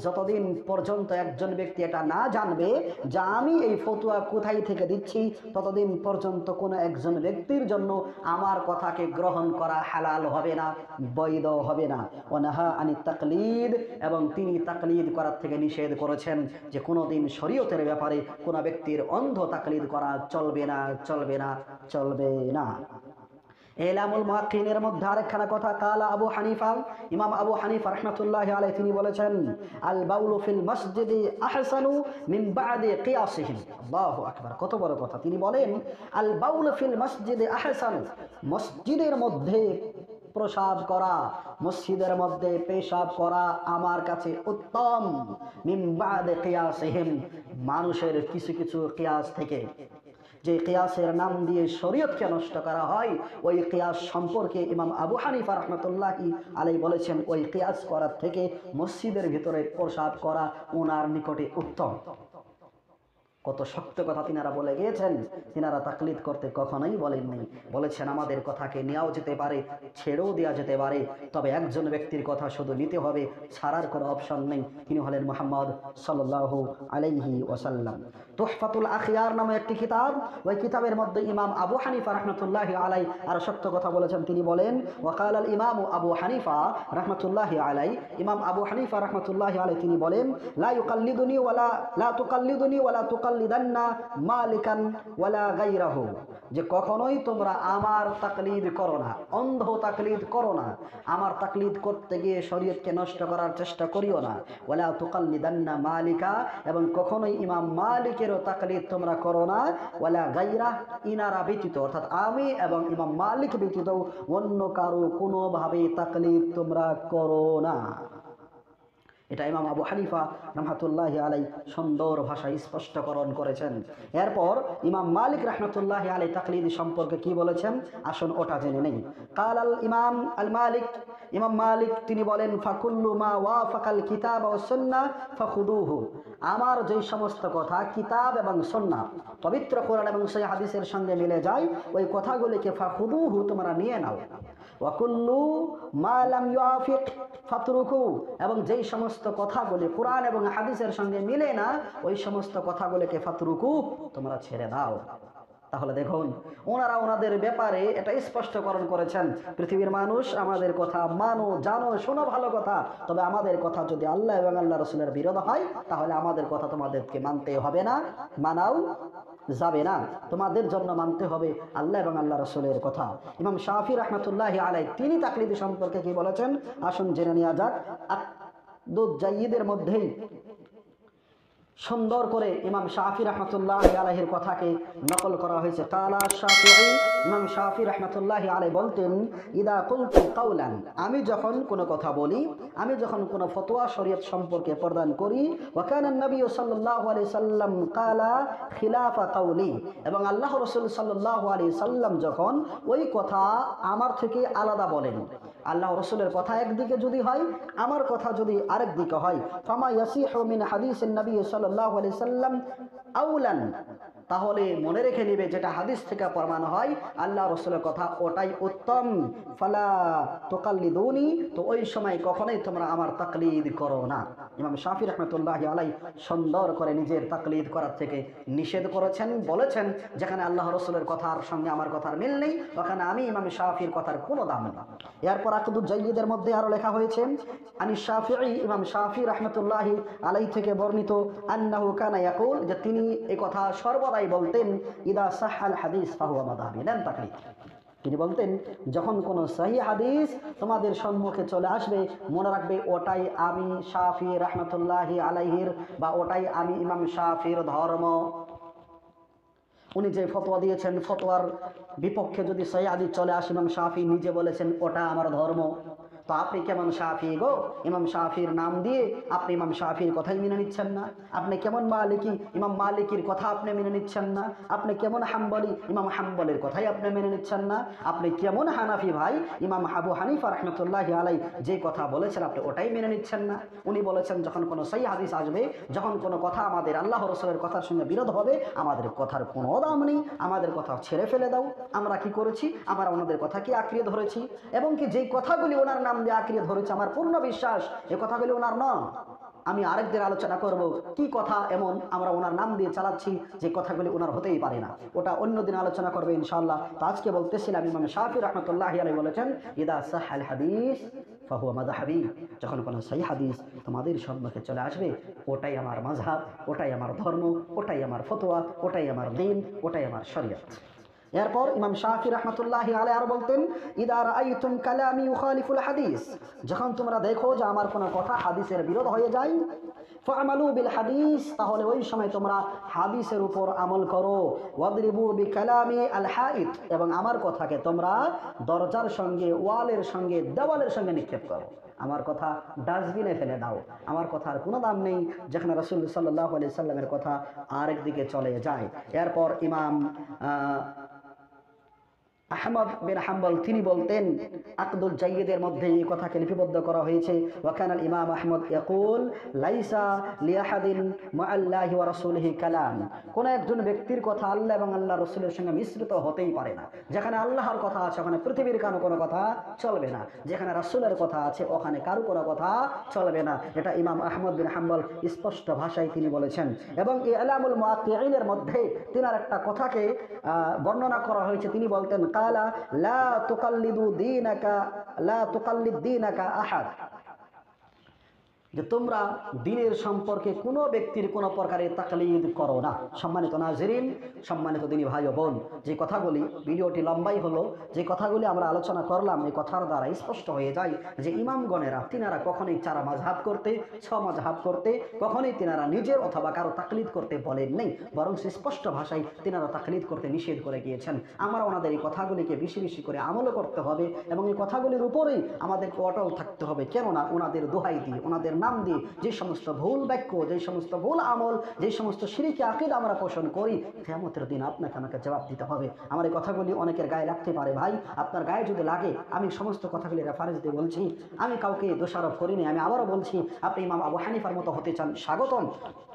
যতদিন পর্যন্ত একজন ব্যক্তি এটা না জানবে যে আমি এই ফতোয়া কোথায় থেকে দিচ্ছি ততদিন পর্যন্ত কোন একজন ব্যক্তির জন্য আমার কথাকে গ্রহণ করা হালাল হবে না, বৈধ হবে না। ওয়ানাহা আনিত তাকলিদ, এবং তিনি তাকলিদ করার থেকে নিষেধ করেছেন যে কোনোদিন শরীয়তের ব্যাপারে কোন ব্যক্তির অন্ধ তাকলিদ করা চলবে না, চলবে না, চলবে না। ইলামুল মুআক্কিনের মধ্যে আরেকখানা কথা কালা আবু হানিফা, ইমাম আবু হানিফা রাহমাতুল্লাহি আলাইহি তিনি বলেছেন আল বাউলু ফিল মসজিদি আহসানু মিন বাদি কিয়াসিহিম। আল্লাহু আকবার, কত বড় কথা। তিনি বলেন আল বাউলু ফিল মসজিদি আহসানু, মসজিদের মধ্যে প্রসাব করা, মসজিদের মধ্যে পেশাব করা আমার কাছে উত্তম মিন বাদি কিয়াসিহিম, মানুষের কিছু কিছু কিয়াস থেকে, যে কিয়াসের নাম দিয়ে শরীয়তকে নষ্ট করা হয় ওই কিয়াস সম্পর্কে ইমাম আবু হানিফা রাহমাতুল্লাহি আলাইহি বলেছেন ওই কিয়াস করার থেকে মসজিদের ভিতরে প্রসাব করা ওনার নিকটে উত্তম। কত শক্ত কথা তিনারা বলে গিয়েছেন। তিনারা তাকলিদ করতে কখনোই বলেননি, বলেছেন আমাদের কথাকে নেওয়াও যেতে পারে, ছেড়েও দেওয়া যেতে পারে, তবে একজন ব্যক্তির কথা শুধু নিতে হবে, ছাড়ার কোনো অপশন নেই। তিনি হলেন মুহাম্মদ সাল্লাল্লাহু আলাইহি ওয়াসাল্লাম। তুহফাতুল আখিয়ার নামে একটি কিতাব, ওই কিতাবের মধ্যে ইমাম আবু হানিফা রাহমাতুল্লাহি আলাইহি আর শক্ত কথা বলেছেন। তিনি বলেন ওয়াকাল আল ইমাম আবু হানিফা রাহমাতুল্লাহি আলাইহি, ইমাম আবু হানিফা রাহমাতুল্লাহি আলাইহি তিনি বলেন লা ইউকাল্লিদুনি ওয়ালা লা তুকাল্লিদুনি ওয়ালা তুকাল্লিদান্না মালিকান ওয়ালা গায়রাহু, যে কখনোই তোমরা আমার তাকলিদ করো না, অন্ধ তাকলিদ করো না, আমার তাকলিদ করতে গিয়ে শরীয়তকে নষ্ট করার চেষ্টা করিও না। ওয়ালা তুকাল্লিদান্না মালিকা, এবং কখনোই ইমাম মালিকেরও তাকলিদ তোমরা করো না। ওয়ালা গায়রা, ইনারা ব্যতীত, অর্থাৎ আমি এবং ইমাম মালিক ব্যতীত অন্য কারো কোনোভাবে তাকলিদ তোমরা করো না। এটা ইমাম আবু হানিফা রাহমাতুল্লাহি আলাইহি সুন্দর ভাষায় স্পষ্টকরণ করেছেন। এরপর ইমাম মালিক রাহমাতুল্লাহি আলাইহি তাকলিদ সম্পর্কে কি বলেছেন আসুন ওটা জেনে নেই। কাল আল ইমাম আল মালিক, ইমাম মালিক তিনি বলেন ফাকুল্লু মা ওয়াফাকাল কিতাব ওয়া সুন্নাহ ফাখুদুহু, আমার যে সমস্ত কথা কিতাব এবং সুন্নাহ পবিত্র কোরআন এবং সহিহ হাদিসের সঙ্গে মিলে যায় ওই কথাগুলিকে ফাখুদুহু তোমরা নিয়ে নাও। ওয়াকুল্লু মা লাম ইউআফিক ফাতরুকু, এবং যেই সমস্ত কথাগুলি কোরআন এবং হাদিসের সঙ্গে মিলে না ওই সমস্ত কথাগুলিকে ফাতরুকু তোমরা ছেড়ে দাও। তাহলে দেখুন ওনারা ওনাদের ব্যাপারে এটা স্পষ্টকরণ করেছেন, পৃথিবীর মানুষ আমাদের কথা মানো, জানো, শোনো ভালো কথা, তবে আমাদের কথা যদি আল্লাহ এবং আল্লাহ রাসূলের বিরোধ হয় তাহলে আমাদের কথা তোমাদেরকে মানতে হবে না, মানাও যাবে না, তোমাদের জন্য মানতে হবে আল্লাহ এবং আল্লাহ রাসূলের কথা। ইমাম শাফি রাহমাতুল্লাহি আলাইহি তিনি তাকলিদ সম্পর্কে কি বলেছেন আসুন জেনে নেওয়া যাক। আব্দুল জাইয়িদের মধ্যেই সুন্দর করে ইমাম শাফি রাহমাতুল্লাহি আলাইহির কথাকে নকল করা হয়েছে। কালা শাফিঈ, ইমাম শাফি রাহমাতুল্লাহি আলাইহি বলতেন ইদা কুলতু কাওলান, আমি যখন কোনো কথা বলি, আমি যখন কোনো ফতোয়া শরীয়ত সম্পর্কে প্রদান করি, ওয়া কানা নবী সাল্লাল্লাহু আলাইহি সাল্লাম কালা খিলাফা কাওলি, এবং আল্লাহ রাসূল সাল্লাল্লাহু আলাইহি সাল্লাম যখন ওই কথা আমার থেকে আলাদা বলেন, আল্লাহ রসুলের কথা একদিকে যদি হয়, আমার কথা যদি আরেক দিকে হয়, ফামা ইয়াসিহু মিন হাদিসিন নবী সাল্লাল্লাহু আলাইহি সাল্লাম আউলান, তাহলে মনে রেখে নিবে যেটা হাদিস থেকে প্রমাণ হয় আল্লাহ রসুলের কথা ওটাই উত্তম। ফালা তুকাল্লিদুনি, তো ওই সময় কখনোই তোমরা আমার তাকলিদ করো না। ইমাম শাফি রহমতুল্লাহি আলাইহি সুন্দর করে নিজের তাকলিদ করার থেকে নিষেধ করেছেন, বলেছেন যেখানে আল্লাহ রসুলের কথার সঙ্গে আমার কথার মিল নেই ওখানে আমি ইমাম শাফির কথার কোনো দাম নেই। এরপর আকদুজ জাইয়িদের মধ্যে আরো লেখা হয়েছে আনি শাফিঈ, ইমাম শাফি রহমতুল্লাহি আলাইহি থেকে বর্ণিত, আন্নাহু কানা ইয়াকুল, যে তিনি এই কথা সর্বদাই বলতেন, ইদা সাহাল হাদিস ফাহুয়া মাযহাবি লান তাকলিদ। তিনি বলতেন যখন কোনো সহিহ হাদিস তোমাদের সম্মুখে চলে আসবে, মনে রাখবে ওটাই আমি শাফি রহমতুল্লাহি আলাইহির বা ওটাই আমি ইমাম শাফির ধর্ম। উনি যে ফতোয়া দিয়েছেন, ফতোয়ার বিপক্ষে যদি সহিহ হাদিস চলে আসে, ইমাম শাফি নিজে বলেছেন ওটা আমার ধর্ম। তো আপনি কেমন শাফি গো, ইমাম শাফির নাম দিয়ে আপনি ইমাম শাফির কথাই মেনে নিচ্ছেন না? আপনি কেমন মালিকি, ইমাম মালিকির কথা আপনি মেনে নিচ্ছেন না? আপনি কেমন হাম্বলি, ইমাম হাম্বলের কথাই আপনি মেনে নিচ্ছেন না? আপনি কেমন হানাফি ভাই, ইমাম আবু হানিফা রহমতুল্লাহি আলাইহি যে কথা বলেছেন আপনি ওটাই মেনে নিচ্ছেন না? উনি বলেছেন যখন কোনো সহিহ হাদিস আসবে, যখন কোনো কথা আমাদের আল্লাহ রসুলের কথার সঙ্গে বিরোধ হবে, আমাদের কথার কোনো দাম নেই, আমাদের কথা ছেড়ে ফেলে দাও। আমরা কি করেছি? আমরা ওনাদের কথাকে আঁকড়িয়ে ধরেছি, এবং কি যেই কথাগুলি ওনার নাম দিয়ে আঁকড়িয়ে ধরেছে আমার পূর্ণ বিশ্বাস এই কথাগুলি ওনার নয়। আমি আরেকদিন আলোচনা করব কি কথা এমন আমরা ওনার নাম দিয়ে চালাচ্ছি যে কথাগুলি ওনার হতেই পারে না, ওটা অন্যদিন আলোচনা করবে ইনশাআল্লাহ। তো আজকে বলতেছিলাম ইমাম শাফি রাহমাতুল্লাহি আলাইহি বলেছেন, ইদা সাহাল হাদিস ফাহুয়া মাযহাবি, যখন কোনো সহিহ হাদিস তোমাদের সম্মুখে চলে আসবে ওটাই আমার মাযহাব, ওটাই আমার ধর্ম, ওটাই আমার ফতোয়া, ওটাই আমার দ্বীন, ওটাই আমার শরীয়ত। এরপর ইমাম শাফি রাহমাতুল্লাহি আলাইহি আর বলতেন, ইদা রাআইতুম কালামি ইউখালিফুল হাদিস, যখন তোমরা দেখো যে আমার কোনো কথা হাদিসের বিরোধ হয়ে যায়, ফা'মালু বিল হাদিস, তাহলে ওই সময় তোমরা হাদিসের উপর আমল করো। ওয়াদরিবু বিকালামি আল হাইত, এবং আমার কথাকে তোমরা দরজার সঙ্গে, ওয়ালের সঙ্গে, দেওয়ালের সঙ্গে নিক্ষেপ করো। আমার কথা ডাস্টবিনে ফেলে দাও, আমার কথার কোনো দাম নেই, যেখানে রাসূল সাল্লাল্লাহু আলাইহি সাল্লামের কথা আরেক দিকে চলে যায়। এরপর ইমাম আহমদ বিন হাম্বল তিনি বলতেন, আকদুল জাইয়িদের মধ্যে এই কথাকে লিপিবদ্ধ করা হয়েছে, ওয়াকানাল ইমাম আহমদ ইয়াকুল লাইসা লিআহাদিন মাআল্লাহি ওয়া রাসূলিহি কালাম, কোন একজন ব্যক্তির কথা আল্লাহ এবং আল্লাহর রাসূলের সঙ্গে মিশ্রিত হতেই পারে না। যেখানে আল্লাহর কথা আছে ওখানে পৃথিবীর কোনো কথা চলবে না, যেখানে রাসূলের কথা আছে ওখানে কারো কোনো কথা চলবে না। এটা ইমাম আহমদ বিন হাম্বল স্পষ্ট ভাষায় তিনি বলেছেন। এবং ইলামুল মুআত্তিঈনের মধ্যে তিনার একটা কথাকে বর্ণনা করা হয়েছে, তিনি বলতেন, কালা লা তুকাল্লিদু দীনাকা, লা তুকাল্লিদ দীনাকা আহাদ, যে তোমরা দ্বীনের সম্পর্কে কোনো ব্যক্তির কোনো প্রকারের তাকলিদ করো না। সম্মানিত নাজরিন, সম্মানিত দিনী ভাই ও বোন, যে কথাগুলি, ভিডিওটি লম্বাই হলো, যে কথাগুলি আমরা আলোচনা করলাম, এই কথার দ্বারা স্পষ্ট হয়ে যায় যে ইমামগণেরা তিনারা কখনোই চারা মাযহাব করতে, মাযহাব করতে কখনোই তিনারা নিজের অথবা কারো তাকলিদ করতে বলেন নেই, বরং স্পষ্ট ভাষায় তিনারা তাকলিদ করতে নিষেধ করে গিয়েছেন। আমরা ওনাদের এই কথাগুলিকে বেশি বেশি করে আমল করতে হবে এবং এই কথাগুলির উপরেই আমাদেরকে অটল থাকতে হবে। কেননা ওনাদের দোহাই দিয়ে, ওনাদের নাম দিয়ে যে সমস্ত ভুল বাক্য, যে সমস্ত ভুল আমল, যে সমস্ত শিরকি আকীদা আমরা পোষণ করি, কিয়ামতের দিন আপনাকে আমাকে জবাব দিতে হবে। আমার এই কথাগুলি অনেকের গায়ে লাগতে পারে, ভাই আপনার গায়ে যদি লাগে, আমি সমস্ত কথাগুলি রেফারেন্স দিয়ে বলছি, আমি কাউকে দোষারোপ করিনি। আমি আবারও বলছি, আপনি ইমাম আবু হানিফার মতো হতে চান, স্বাগতম,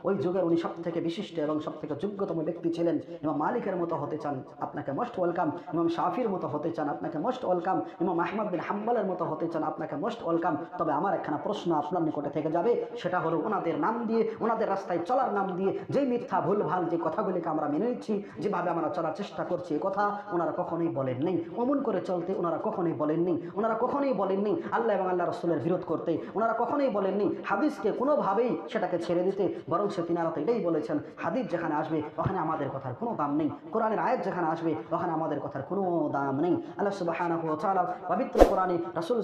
ওই যুগের উনি সব থেকে বিশিষ্ট এবং সব থেকে যোগ্যতম ব্যক্তি ছিলেন। ইমাম মালিকের মতো হতে চান, আপনাকে মোস্ট ওয়েলকাম। ইমাম শাফির মতো হতে চান, আপনাকে মোস্ট ওয়েলকাম। ইমাম আহমদ বিন হাম্বলের মতো হতে চান, আপনাকে মোস্ট ওয়েলকাম। তবে আমার একখানা প্রশ্ন আপনার নিকটে থেকে যাবে, সেটা হলো ওনাদের নাম দিয়ে, ওনাদের রাস্তায় চলার নাম দিয়ে যেই মিথ্যা ভুল ভাল যে কথাগুলিকে আমরা মেনে নিচ্ছি, যেভাবে আমরা চলার চেষ্টা করছি, এ কথা ওনারা কখনোই বলেন নেই। অমন করে চলতে ওনারা কখনোই বলেননি। ওনারা কখনোই বলেননি আল্লাহ এবং আল্লাহ রাসূলের বিরোধ করতে। ওনারা কখনোই বলেননি হাদিসকে কোনোভাবেই সেটাকে ছেড়ে দিতে, বরং সে তিনারা তো এটাই বলেছেন, হাদিস যেখানে আসবে ওখানে আমাদের কথার কোনো দাম নেই, কোরআনের আয়াত যেখানে আসবে ওখানে আমাদের কথার কোনো দাম নেই। আল্লাহ সুবহানাহু ওয়া তাআলা পবিত্র কোরআনে রাসূল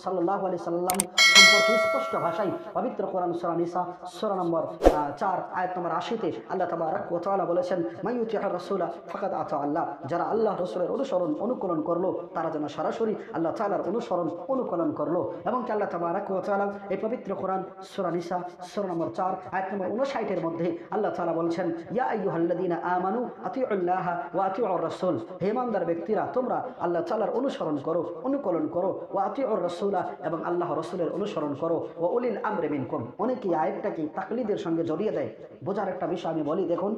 সাল্লাল্লাহু আলাইহি সাল্লাম সম্পর্কে স্পষ্ট ভাষায় পবিত্র কোরআন সূরা নিসা সূরা নম্বর 4 আয়াত নম্বর 80-তে আল্লাহ তাবারক ওয়া তাআলা বলেছেন, মাইয়ুতি'আর রাসূলা ফাকাদ আতা আল্লাহ, যারা আল্লাহ রাসূলের অনুকরণ করলো তারা যেন সরাসরি আল্লাহ তাআলার অনুকরণ করলো। এবং আল্লাহ তাবারক ওয়া তাআলা এই পবিত্র কোরআন সূরা নিসা সূরা নম্বর 4 আয়াত নম্বর 59 এর মধ্যে আল্লাহ তাআলা বলছেন, ইয়া আইয়ুহাল্লাযীনা আমানু আতিউল্লাহ ওয়া আতিউর রাসূল, হে ঈমানদার ব্যক্তিরা তোমরা আল্লাহ তাআলার অনুসরণ করো, অনুকরণ করো, ওয়া আতিউর রাসূলা, এবং আল্লাহ রাসূলের অনুসরণ করো, ওয়া উলিল আমরি মিনকুম। অনেকে আয়াতটাকে তাকলিদের সঙ্গে জড়িয়ে দেয়। বোঝার একটা বিষয় আমি বলি, দেখুন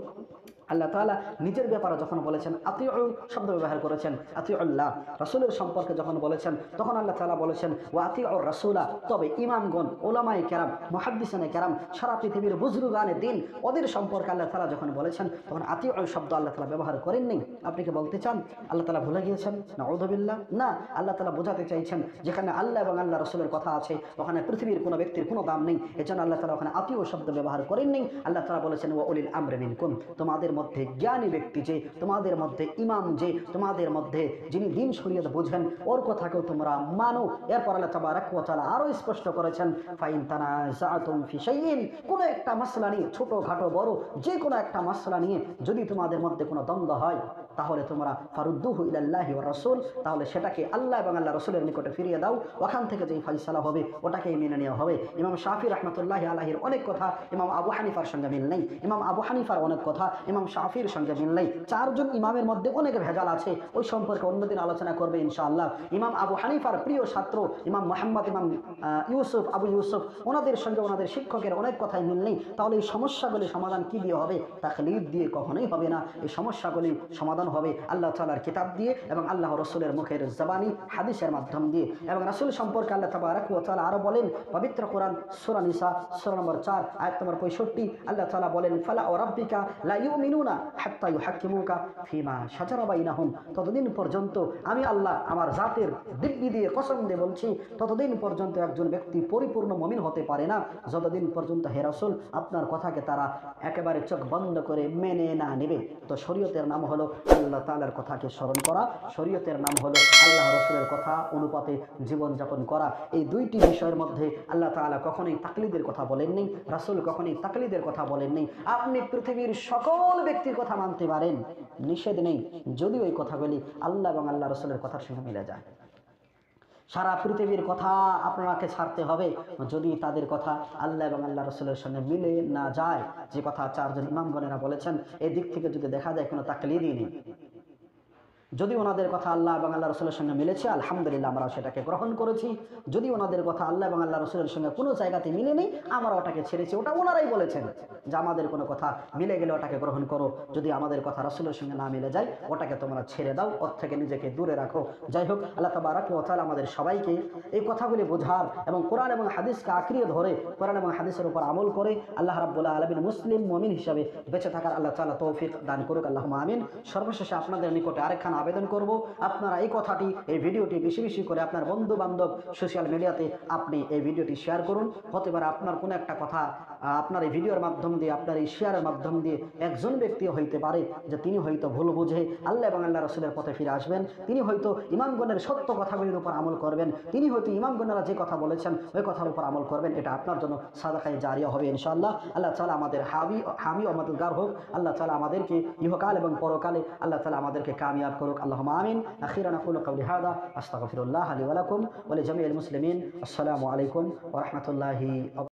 আল্লাহ তাআলা নিজের ব্যাপারে যখন বলেছেন আতিউ শব্দ ব্যবহার করেছেন, আতিউল্লাহ। রাসূলের সম্পর্কে যখন বলেছেন তখন আল্লাহ তাআলা বলেছেন ওয়া আতিউর রাসূলা। তবে ইমামগণ, ওলামায়ে কেরাম, মুহাদ্দিসিনে কেরাম, সারা পৃথিবীর বুজুর্গানে দিন, ওদের সম্পর্কে আল্লাহ তাআলা যখন বলেছেন তখন আতিউ শব্দ আল্লাহ তাআলা ব্যবহার করেননি। আপনি কি বলতে চান আল্লাহ তাআলা ভুলে গিয়েছেন? নাউযুবিল্লাহ। না, আল্লাহ তাআলা বোঝাতে চাইছেন যেখানে আল্লাহ এবং আল্লাহ রাসূলের কথা আছে ওখানে পৃথিবীর কোনো ব্যক্তির কোনো দাম নেই। এজন্য আল্লাহ তাআলা ওখানে আতিউ শব্দ ব্যবহার করেননি। আল্লাহ তাআলা বলেছেন ওয়া উলিল আমরি মিনকুম, তোমাদের মধ্যে জ্ঞানী ব্যক্তি যে, তোমাদের মধ্যে ইমাম যে, তোমাদের মধ্যে যিনি দিন শরীয়ত বুঝেন, ওর কথাকেও তোমরা মানো। এরপর আল্লাহ তাবারাক ওয়া তাআলা আরো স্পষ্ট করেছেন ফাইন তানাযাতুম ফি শাইইন, কোন একটা মাসলা নিয়ে, ছোটখাটো বড় যে কোনো একটা মাসলা নিয়ে যদি তোমাদের মধ্যে কোনো দ্বন্দ্ব হয় তাহলে তোমরা ফারুদ্দুহু ইলাল্লাহি ওয়া রাসূল, তাহলে সেটাকে আল্লাহ এবং আল্লাহ রাসূলের নিকটে ফিরিয়ে দাও। ওখান থেকে যেই ফয়সালা হবে ওটাকেই মেনে নেওয়া হবে। ইমাম শাফি রাহমাতুল্লাহি আলাইহির অনেক কথা ইমাম আবু হানিফার সঙ্গে মিল নেই, ইমাম আবু হানিফার অনেক কথা ইমাম শাফির সঙ্গে মিল নেই। চারজন ইমামের মধ্যে অনেক ভেজাল আছে, ওই সম্পর্কে অন্যদিন আলোচনা করবে ইনশাআল্লাহ। ইমাম আবু হানিফার প্রিয় ছাত্র ইমাম মুহাম্মদ, ইমাম ইউসুফ, আবু ইউসুফ, ওনাদের সঙ্গে ওনাদের শিক্ষকের অনেক কথাই মিল নেই। তাহলে এই সমস্যাগুলি সমাধান কি দিয়ে হবে? তাকলিদ দিয়ে কখনোই হবে না। এই সমস্যাগুলি সমাধান হবে আল্লাহ তাআলার কিতাব দিয়ে এবং আল্লাহ রাসূলের মুখের জবানি হাদিসের মাধ্যম দিয়ে। এবং রাসূল সম্পর্কে আল্লাহ তাবারাক ওয়া তাআলা আরো বলেন, পবিত্র কোরআন সূরা নিসা সূরা নম্বর 4 আয়াত নম্বর 65, আল্লাহ তাআলা বলেন ফালা ওয়া রাব্বিকা লা ইউমিনুনা হাত্তা ইউহাক্কিমুকা ফিমা শাজারা বাইনাহুম, ততদিন পর্যন্ত আমি আল্লাহ আমার জাতের দিব্যি দিয়ে কসম দিয়ে বলছি, ততদিন পর্যন্ত একজন ব্যক্তি পরিপূর্ণ মুমিন হতে পারে না যতদিন পর্যন্ত হে রাসূল আপনার কথাকে তারা একেবারে চোখ বন্ধ করে মেনে না নেবে। তো শরীয়তের নাম হলো আল্লাহ তাআলার কথাকে স্মরণ করা, শরীয়তের নাম হলো আল্লাহ রাসূলের কথা অনুপাতে জীবনযাপন করা। এই দুইটি বিষয়ের মধ্যে আল্লাহ তাআলা কখনোই তাকলিদের কথা বলেননি, রাসূল কখনোই তাকলিদের কথা বলেননি। আপনি পৃথিবীর সকল ব্যক্তির কথা মানতে পারেন, নিষেধ নেই, যদি ওই কথাগুলি আল্লাহ এবং আল্লাহ রাসূলের কথার সঙ্গে মিলে যায়। সারা পৃথিবীর কথা আপনাকে ছাড়তে হবে যদি তাদের কথা আল্লাহ এবং আল্লাহ রাসূলের সঙ্গে মিলে না যায়। যে কথা চারজন ইমামগণেরা বলেছেন, এই দিক থেকে যদি দেখা যায় কোনো তাকলিদই নেই। যদি ওনাদের কথা আল্লাহ এবং আল্লাহ রাসূলের সঙ্গে মিলেছে আলহামদুলিল্লাহ, আমরা সেটাকে গ্রহণ করেছি। যদি ওনাদের কথা আল্লাহ এবং আল্লাহ রাসূলের সঙ্গে কোনো জায়গাতে মিলে নেই, আমরা ওটাকে ছেড়েছি। ওটা ওনারাই বলেছেন যে আমাদের কোনো কথা মিলে গেলে ওটাকে গ্রহণ করো, যদি আমাদের কথা রাসূলের সঙ্গে না মিলে যায় ওটাকে তোমরা ছেড়ে দাও, ওর থেকে নিজেকে দূরে রাখো। যাই হোক, আল্লাহ তাবারাক ওয়া তাআলা আমাদের সবাইকে এই কথাগুলি বোঝার এবং কোরআন এবং হাদিসকে আঁকড়িয়ে ধরে কোরআন এবং হাদিসের উপর আমল করে আল্লাহ রাব্বুল আলামিন মুসলিম মুমিন হিসাবে বেঁচে থাকার আল্লাহ তাআলা তৌফিক দান করুক, আল্লাহুম্মা আমিন। সর্বশেষে আপনাদের নিকটে আরেকখানা আবেদন করব, আপনারা এই কথাটি, এই ভিডিওটি বেশি বেশি করে আপনার বন্ধু বান্ধব সোশ্যাল মিডিয়াতে আপনি এই ভিডিওটি শেয়ার করুন। হতে পারে আপনার কোনো একটা কথা আপনার এই ভিডিওর মাধ্যম দিয়ে, আপনার এই শেয়ারের মাধ্যম দিয়ে একজন ব্যক্তি হইতে পারে যে তিনি হয়তো ভুল বুঝে আল্লাহ এবং আল্লাহ রাসূলের পথে ফিরে আসবেন, তিনি হয়তো ইমামগণের সত্য কথাগুলির উপর আমল করবেন, তিনি হয়তো ইমামগণেরা যে কথা বলেছেন ওই কথার উপর আমল করবেন। এটা আপনার জন্য সাদাকায়ে জারিয়া হবে ইনশাআল্লাহ। আল্লাহ তাআলা আমাদের হামি ও মদদগার হোক। আল্লাহ তাআলা আমাদেরকে ইহকাল এবং পরকালে আল্লাহ তাআলা আমাদেরকে কামিয়াব করুক, আল্লাহুম্মা আমিন। আখিরান আকুলু কওলি হাদা আস্তাগফিরুল্লাহ লি ওয়া লাকুম ওয়া লিজামিল মুসলিমিন। আসসালামু আলাইকুম ওয়া রাহমাতুল্লাহি।